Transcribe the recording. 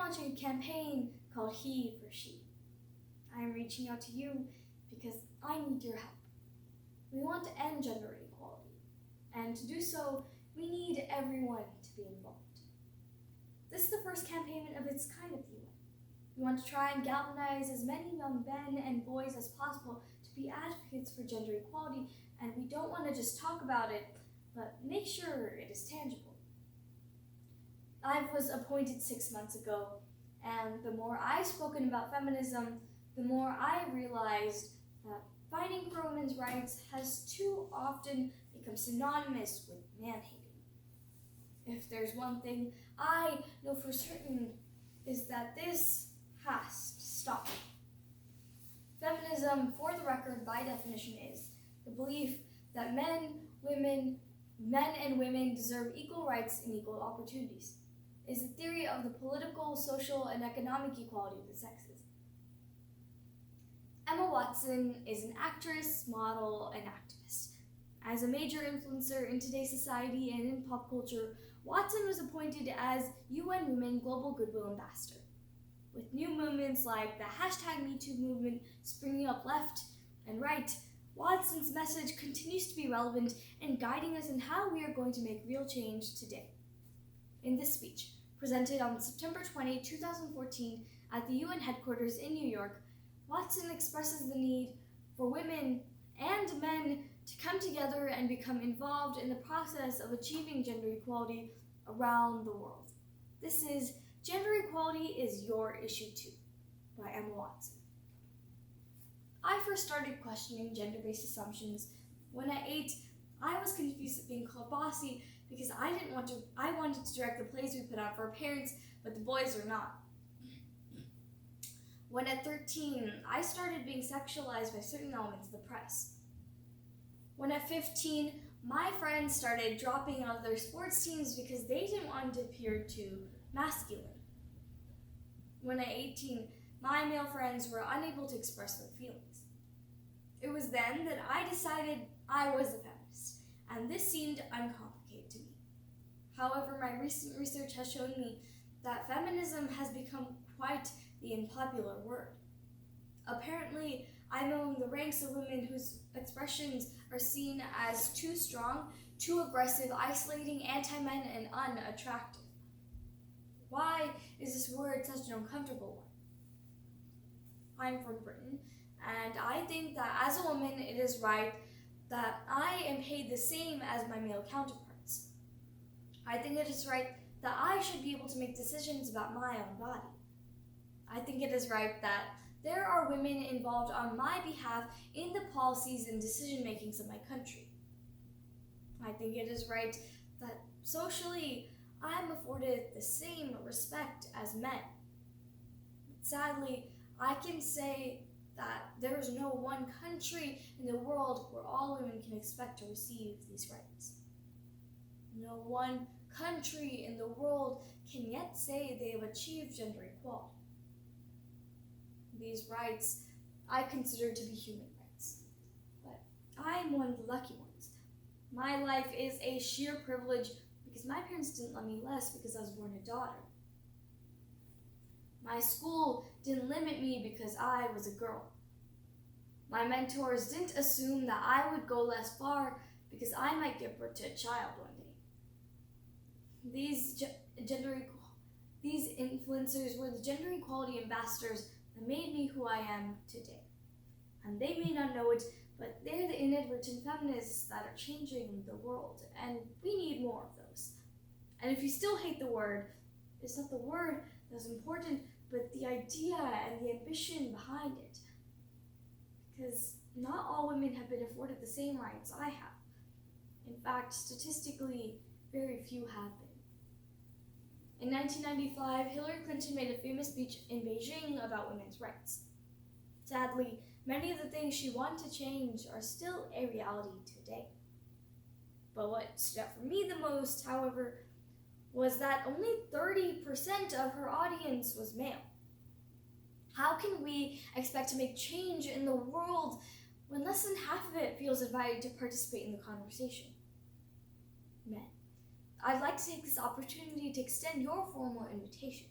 launching a campaign called He for She. I am reaching out to you because I need your help. We want to end gender inequality, and to do so, we need everyone to be involved. This is the first campaign of its kind at the UN. We want to try and galvanize as many young men and boys as possible to be advocates for gender equality, and we don't want to just talk about it, but make sure it is tangible. I was appointed 6 months ago, and the more I've spoken about feminism, the more I realized that fighting for women's rights has too often become synonymous with man-hating. If there's one thing I know for certain, is that this has to stop. Feminism, for the record, by definition, is the belief that men and women deserve equal rights and equal opportunities. It is the theory of the political, social, and economic equality of the sexes. Emma Watson is an actress, model, and activist. As a major influencer in today's society and in pop culture, Watson was appointed as UN Women Global Goodwill Ambassador. With new movements like the #MeToo movement springing up left and right, Watson's message continues to be relevant and guiding us in how we are going to make real change today. In this speech, presented on September 20, 2014 at the UN headquarters in New York, Watson expresses the need for women and men to come together and become involved in the process of achieving gender equality around the world. This is Gender Equality is Your Issue Too, by Emma Watson. I first started questioning gender-based assumptions when at 8, I was confused at being called bossy because I wanted to direct the plays we put on for our parents, but the boys were not. When at 13, I started being sexualized by certain elements of the press. When at 15, my friends started dropping out of their sports teams because they didn't want to appear too masculine. When at 18, my male friends were unable to express their feelings. It was then that I decided I was a feminist, and this seemed uncomplicated to me. However, my recent research has shown me that feminism has become quite the unpopular word. Apparently, I'm among the ranks of women whose expressions are seen as too strong, too aggressive, isolating, anti-men, and unattractive. Why is this word such an uncomfortable one? I'm from Britain, and I think that as a woman, it is right that I am paid the same as my male counterparts. I think it is right that I should be able to make decisions about my own body. I think it is right that there are women involved on my behalf in the policies and decision-makings of my country. I think it is right that socially I am afforded the same respect as men. Sadly, I can say that there is no one country in the world where all women can expect to receive these rights. No one country in the world can yet say they have achieved gender equality. These rights I consider to be human rights, but I am one of the lucky ones. My life is a sheer privilege because my parents didn't love me less because I was born a daughter. My school didn't limit me because I was a girl. My mentors didn't assume that I would go less far because I might give birth to a child one day. These influencers were the gender equality ambassadors that made me who I am today. And they may not know it, but they're the inadvertent feminists that are changing the world, and we need more of those. And if you still hate the word, it's not the word that's important, but the idea and the ambition behind it. Because not all women have been afforded the same rights I have. In fact, statistically, very few have been. In 1995, Hillary Clinton made a famous speech in Beijing about women's rights. Sadly, many of the things she wanted to change are still a reality today. But what stood out for me the most, however, was that only 30% of her audience was male. How can we expect to make change in the world when less than half of it feels invited to participate in the conversation? Men, I'd like to take this opportunity to extend your formal invitation.